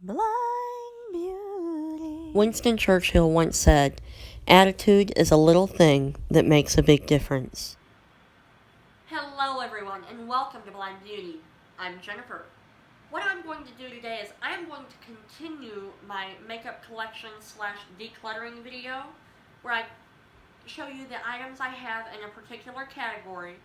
Blind Beauty. Winston Churchill once said, "Attitude is a little thing that makes a big difference." Hello everyone and welcome to Blind Beauty. I'm Jennifer. What I'm going to do today is I am going to continue my makeup collection / decluttering video where I show you the items I have in a particular category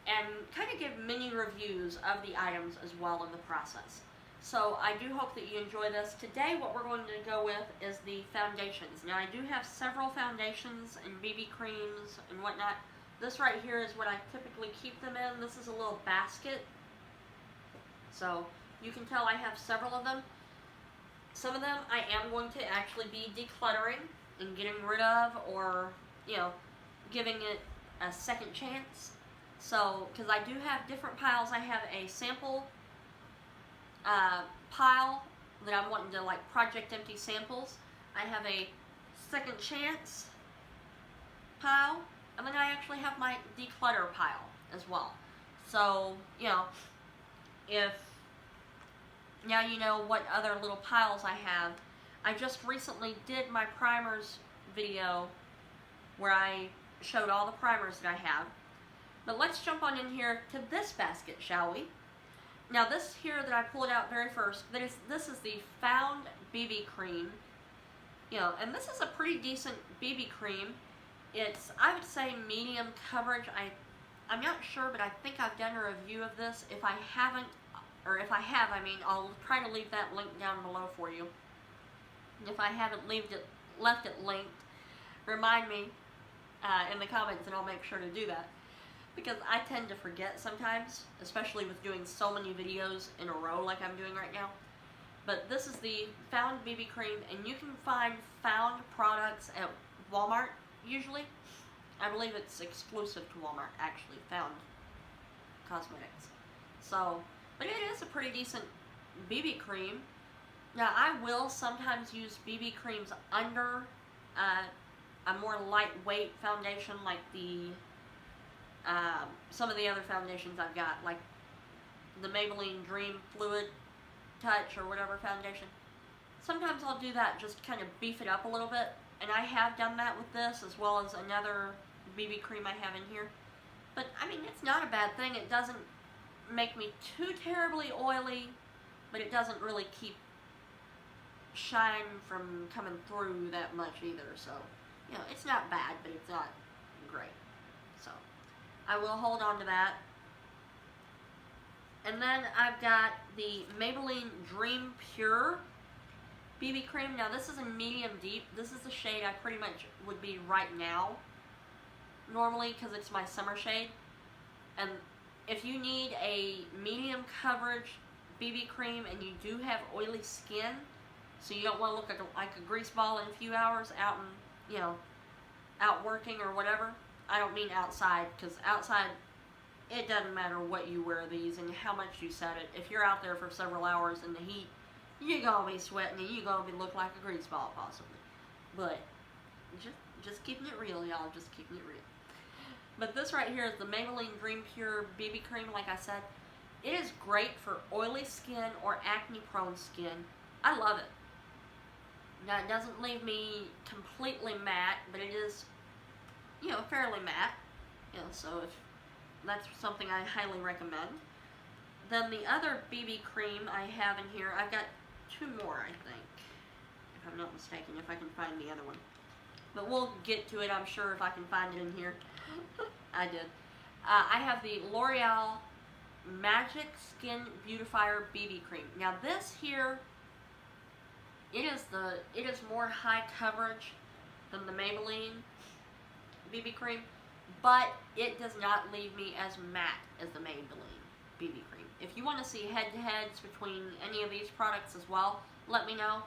and kind of give mini reviews of the items as well in the process. So I do hope that you enjoy this. Today what we're going to go with is the foundations. Now I do have several foundations and BB creams and whatnot. This right here is what I typically keep them in. This is a little basket. So you can tell I have several of them. Some of them I am going to actually be decluttering and getting rid of, or, giving it a second chance. So, because I do have different piles. I have a sample pile that I'm wanting to project empty samples. I have a second chance pile, and then I actually have my declutter pile as well. So, if now you know what other little piles I have. I just recently did my primers video where I showed all the primers that I have. But let's jump on in here to this basket, shall we? Now this here that I pulled out very first, this is the Found BB cream. And this is a pretty decent BB cream. It's, I would say, medium coverage. I'm not sure, but I think I've done a review of this. If I haven't, or if I have, I'll try to leave that link down below for you. And if I haven't left it linked, remind me in the comments and I'll make sure to do that. Because I tend to forget sometimes, especially with doing so many videos in a row like I'm doing right now. But this is the Found BB cream, and you can find Found products at Walmart usually. I believe it's exclusive to Walmart, actually, Found Cosmetics. So, but it is a pretty decent BB cream. Now, I will sometimes use BB creams under a more lightweight foundation, like the some of the other foundations I've got, like the Maybelline Dream Fluid Touch or whatever foundation. Sometimes I'll do that, just kind of beef it up a little bit, and I have done that with this as well as another BB cream I have in here. But it's not a bad thing. It doesn't make me too terribly oily, but it doesn't really keep shine from coming through that much either. So, it's not bad, but it's not great. So, I will hold on to that. And then I've got the Maybelline Dream Pure BB cream. Now this is a medium deep. This is the shade I pretty much would be right now, normally, because it's my summer shade. And if you need a medium coverage BB cream and you do have oily skin, so you don't want to look like a grease ball in a few hours out and, out working or whatever. I don't mean outside, because outside, it doesn't matter what you wear these and how much you set it. If you're out there for several hours in the heat, you're going to be sweating and you're going to look like a grease ball, possibly. But, just keeping it real, y'all. Just keeping it real. But this right here is the Maybelline Dream Pure BB cream, like I said. It is great for oily skin or acne-prone skin. I love it. Now, it doesn't leave me completely matte, but it is, fairly matte. So if that's something I highly recommend. Then the other BB cream I have in here, I've got two more, I think, if I'm not mistaken, if I can find the other one. But we'll get to it, I'm sure, if I can find it in here. I did. I have the Loreal Magic Skin Beautifier BB cream. Now this here, it is more high coverage than the Maybelline BB cream, but it does not leave me as matte as the Maybelline BB cream. If you want to see head-to-heads between any of these products as well, let me know.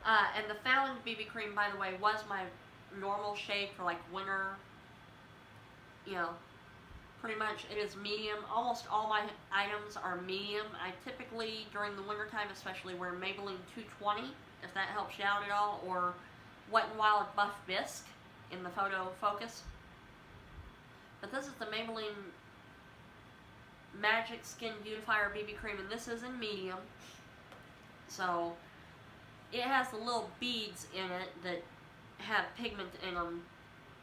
And the Found BB cream, by the way, was my normal shade for winter. Pretty much it is medium. Almost all my items are medium. I typically, during the wintertime especially, wear Maybelline 220, if that helps you out at all, or Wet n Wild Buff Bisque in the photo focus. But this is the Maybelline Magic Skin Beautifier BB cream, and this is in medium. So, it has the little beads in it that have pigment in them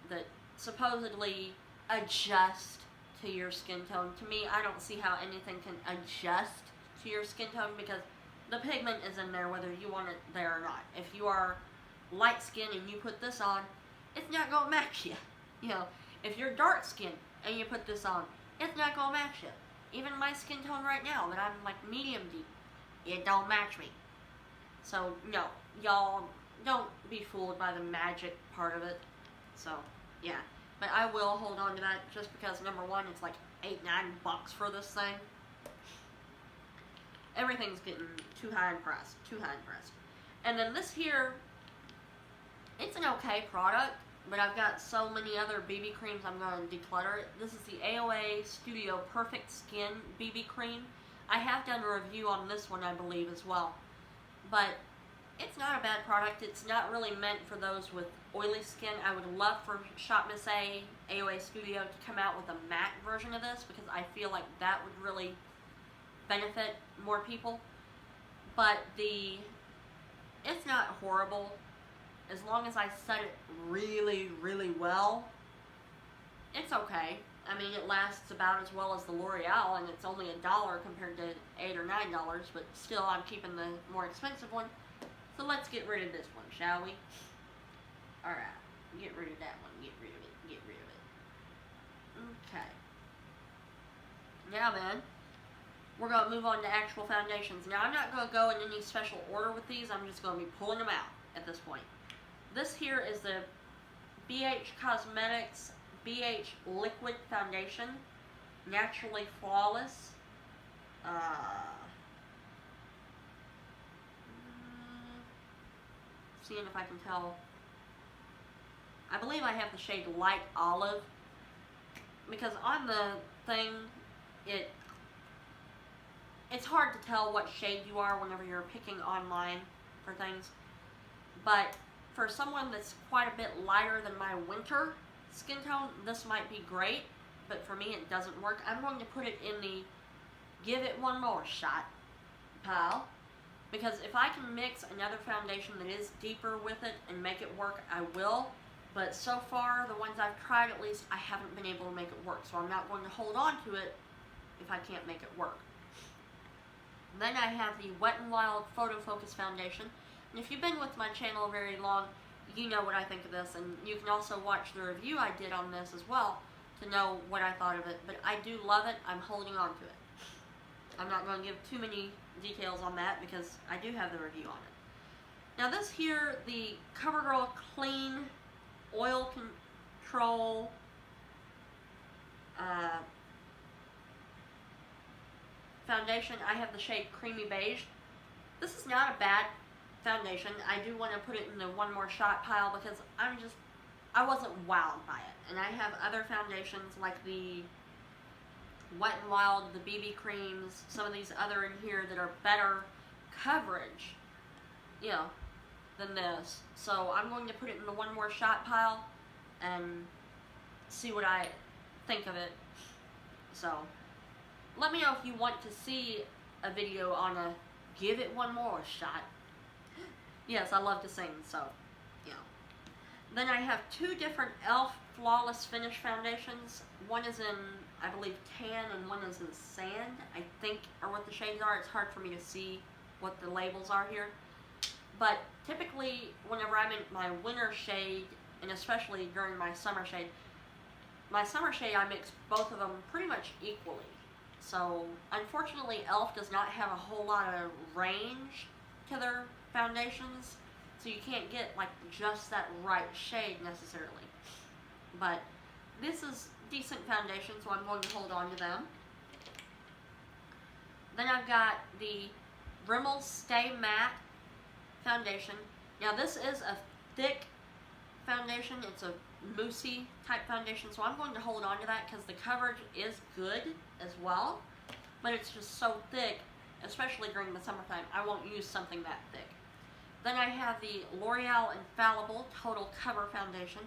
that supposedly adjust to your skin tone. To me, I don't see how anything can adjust to your skin tone because the pigment is in there whether you want it there or not. If you are light skin and you put this on, it's not going to match you. You know, if you're dark skin and you put this on, it's not going to match you. Even my skin tone right now, that I'm like medium deep, it don't match me. So, no, y'all don't be fooled by the magic part of it. So, yeah. But I will hold on to that just because, number one, it's like $8-9 for this thing. Everything's getting too high in price. Too high in price. And then this here, it's an okay product, but I've got so many other BB creams I'm going to declutter it. This is the AOA Studio Perfect Skin BB cream. I have done a review on this one, I believe, as well. But it's not a bad product. It's not really meant for those with oily skin. I would love for Shop Miss A, AOA Studio, to come out with a matte version of this because I feel like that would really benefit more people. But it's not horrible. As long as I set it really, really well, it's okay. I mean, it lasts about as well as the L'Oreal, and it's only $1 compared to $8 or $9, but still I'm keeping the more expensive one. So let's get rid of this one, shall we? Alright, get rid of that one, get rid of it, get rid of it. Okay. Now then, we're going to move on to actual foundations. Now, I'm not going to go in any special order with these, I'm just going to be pulling them out at this point. This here is the BH Cosmetics BH Liquid Foundation, Naturally Flawless. Seeing if I can tell. I believe I have the shade Light Olive, because on the thing, it's hard to tell what shade you are whenever you're picking online for things. But for someone that's quite a bit lighter than my winter skin tone, this might be great, but for me it doesn't work. I'm going to put it in the give it one more shot pile, because if I can mix another foundation that is deeper with it and make it work, I will. But so far, the ones I've tried at least, I haven't been able to make it work, so I'm not going to hold on to it if I can't make it work. Then I have the Wet n Wild Photo Focus Foundation. And if you've been with my channel very long, you know what I think of this, and you can also watch the review I did on this as well to know what I thought of it. But I do love it. I'm holding on to it. I'm not going to give too many details on that because I do have the review on it. Now this here, the CoverGirl Clean Oil Control foundation, I have the shade Creamy Beige. This is not a bad foundation. I do want to put it in the one more shot pile because I wasn't wowed by it. And I have other foundations like the Wet n Wild, the BB creams, some of these other in here that are better coverage, you know, than this. So I'm going to put it in the one more shot pile and see what I think of it. So let me know if you want to see a video on a give it one more shot. Yes, I love to sing, so, yeah. Then I have two different e.l.f. Flawless Finish foundations. One is in, I believe, tan, and one is in sand, I think, are what the shades are. It's hard for me to see what the labels are here. But typically, whenever I'm in my winter shade, and especially during my summer shade, I mix both of them pretty much equally. So, unfortunately, e.l.f. does not have a whole lot of range to their foundations, so you can't get like just that right shade necessarily. But this is decent foundation, so I'm going to hold on to them. Then I've got the Rimmel Stay Matte foundation. Now this is a thick foundation, it's a moussey type foundation, so I'm going to hold on to that because the coverage is good as well, but it's just so thick, especially during the summertime, I won't use something that thick. Then I have the L'Oreal Infallible Total Cover Foundation,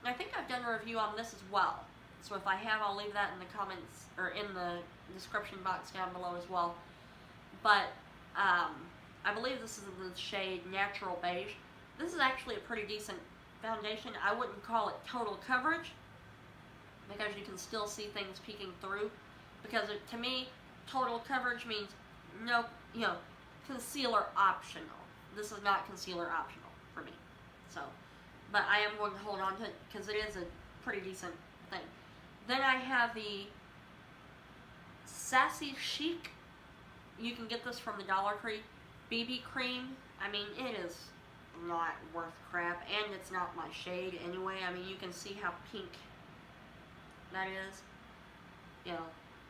and I think I've done a review on this as well, so if I have, I'll leave that in the comments, or in the description box down below as well. But I believe this is in the shade Natural Beige. This is actually a pretty decent foundation. I wouldn't call it total coverage because you can still see things peeking through. Because to me, total coverage means no, concealer optional. This is not concealer optional for me. So, but I am going to hold on to it because it is a pretty decent thing. Then I have the Sassy Chic. You can get this from the Dollar Tree. BB cream. I mean, it is not worth crap, and it's not my shade anyway. I mean, you can see how pink that is.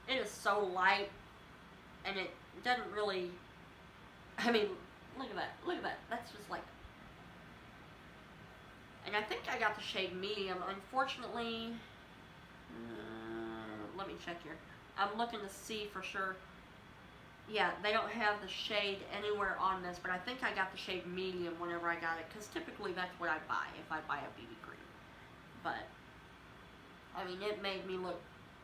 It is so light, and it doesn't really, I mean, look at that, that's just like, and I think I got the shade medium. Unfortunately, let me check here. I'm looking to see for sure. Yeah, they don't have the shade anywhere on this, but I think I got the shade medium whenever I got it, because typically that's what I buy if I buy a BB cream. But, I mean, it made me look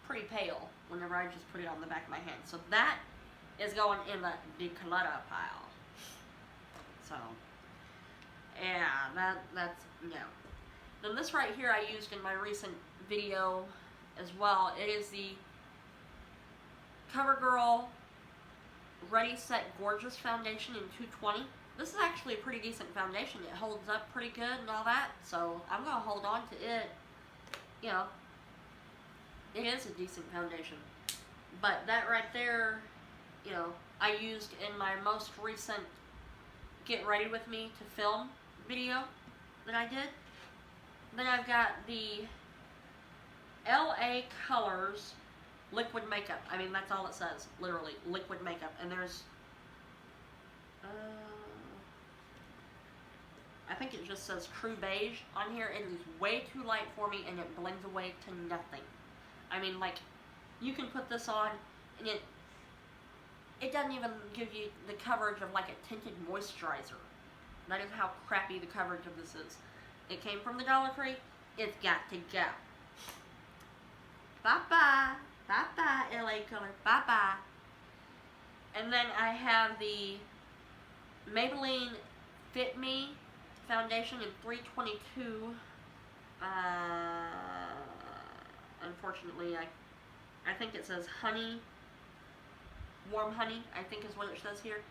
pretty pale whenever I just put it on the back of my hand. So that is going in the declutter pile. So, yeah, that's, no. Then this right here I used in my recent video as well. It is the CoverGirl Ready Set Gorgeous Foundation in 220. This is actually a pretty decent foundation. It holds up pretty good and all that, so I'm going to hold on to it. It is a decent foundation. But that right there, I used in my most recent Get Ready With Me to Film video that I did. Then I've got the LA Colors liquid makeup. I mean, that's all it says, literally, liquid makeup. And there's, I think it just says True Beige on here. It is way too light for me, and it blends away to nothing. I mean, like, you can put this on, and it doesn't even give you the coverage of, like, a tinted moisturizer. That is how crappy the coverage of this is. It came from the Dollar Tree. It's got to go. Bye-bye. Bye-bye, LA Color. Bye-bye. And then I have the Maybelline Fit Me foundation in 322. Unfortunately, I think it says honey. Warm honey, I think is what it says here.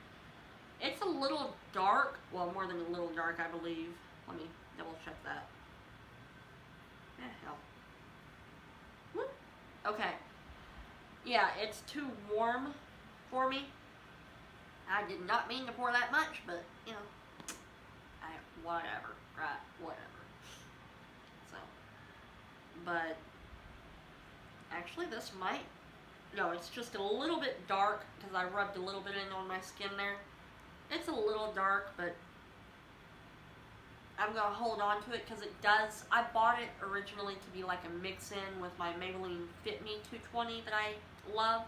It's a little dark. Well, more than a little dark, I believe. Let me double check that. Hell. Whoop. Okay. Yeah, it's too warm for me. I did not mean to pour that much, but, whatever, right, whatever. So, but, actually this might, no, it's just a little bit dark, because I rubbed a little bit in on my skin there. It's a little dark, but I'm going to hold on to it, because it does, I bought it originally to be like a mix-in with my Maybelline Fit Me 220 that I love.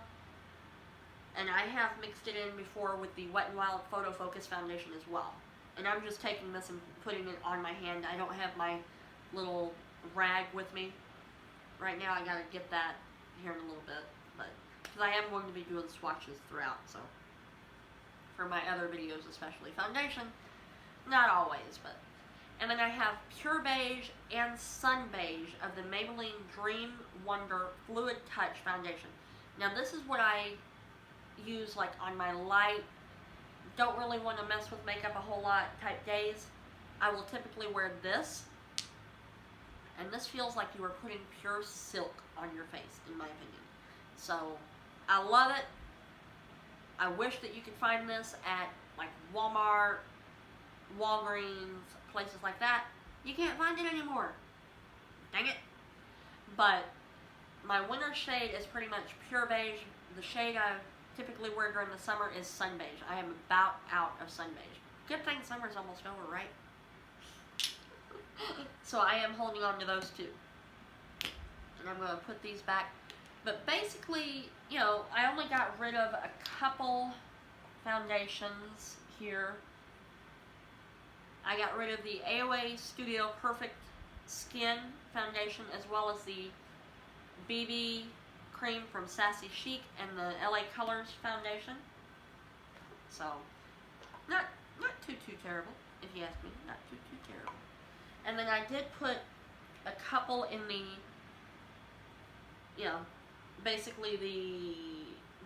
And I have mixed it in before with the Wet n Wild Photo Focus foundation as well. And I'm just taking this and putting it on my hand. I don't have my little rag with me right now. I gotta get that here in a little bit, but because I am going to be doing swatches throughout, so for my other videos, especially foundation, not always, but. And then I have Pure Beige and Sun Beige of the Maybelline Dream Wonder Fluid Touch foundation. Now this is what I use like on my light, don't really want to mess with makeup a whole lot type days. I will typically wear this, and this feels like you are putting pure silk on your face, in my opinion. So I love it. I wish that you could find this at like Walmart, Walgreens, places like that. You can't find it anymore. Dang it. But my winter shade is pretty much Pure Beige. The shade I typically wear during the summer is Sun Beige. I am about out of Sun Beige. Good thing summer's almost over, right? So I am holding on to those two. And I'm going to put these back. But basically, I only got rid of a couple foundations here. I got rid of the AOA Studio Perfect Skin foundation, as well as the BB cream from Sassy Chic and the LA Colors foundation. So, not too terrible, if you ask me. Not too terrible. And then I did put a couple in the, you know, basically the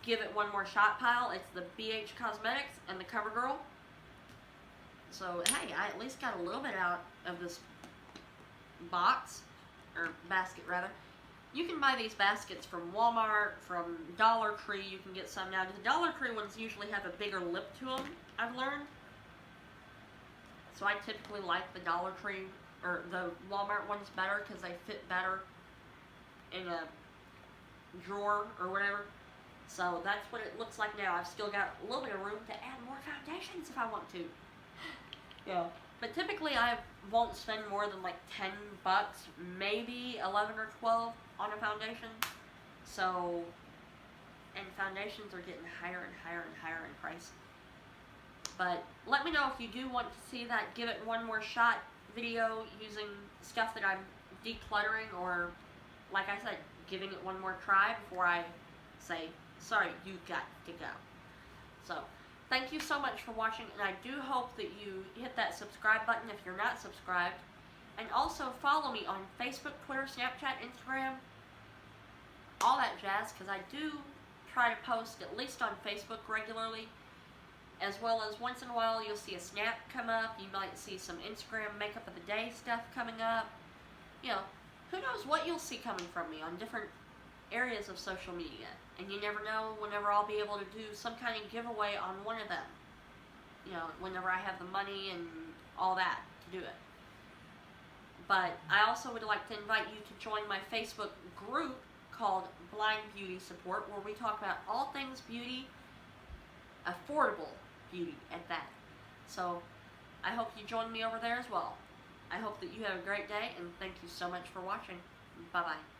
give it one more shot pile. It's the BH Cosmetics and the CoverGirl. So hey, I at least got a little bit out of this box, or basket rather. You can buy these baskets from Walmart, from Dollar Tree. You can get some now. The Dollar Tree ones usually have a bigger lip to them, I've learned. So I typically like the Dollar Tree or the Walmart ones better because they fit better in a drawer or whatever. So that's what it looks like now. I've still got a little bit of room to add more foundations if I want to. Yeah. But typically I won't spend more than like $10, maybe 11 or 12 on a foundation. So, and foundations are getting higher and higher and higher in price. But let me know if you do want to see that give it one more shot video using stuff that I'm decluttering, or like I said, giving it one more try before I say, sorry, you got to go. So, thank you so much for watching, and I do hope that you hit that subscribe button if you're not subscribed. And also follow me on Facebook, Twitter, Snapchat, Instagram, all that jazz, because I do try to post at least on Facebook regularly, as well as once in a while you'll see a snap come up. You might see some Instagram makeup of the day stuff coming up. You know, who knows what you'll see coming from me on different areas of social media. And you never know whenever I'll be able to do some kind of giveaway on one of them. You know, whenever I have the money and all that to do it. But I also would like to invite you to join my Facebook group called Blind Beauty Support, where we talk about all things beauty, affordable beauty at that. So I hope you join me over there as well. I hope that you have a great day, and thank you so much for watching. Bye-bye.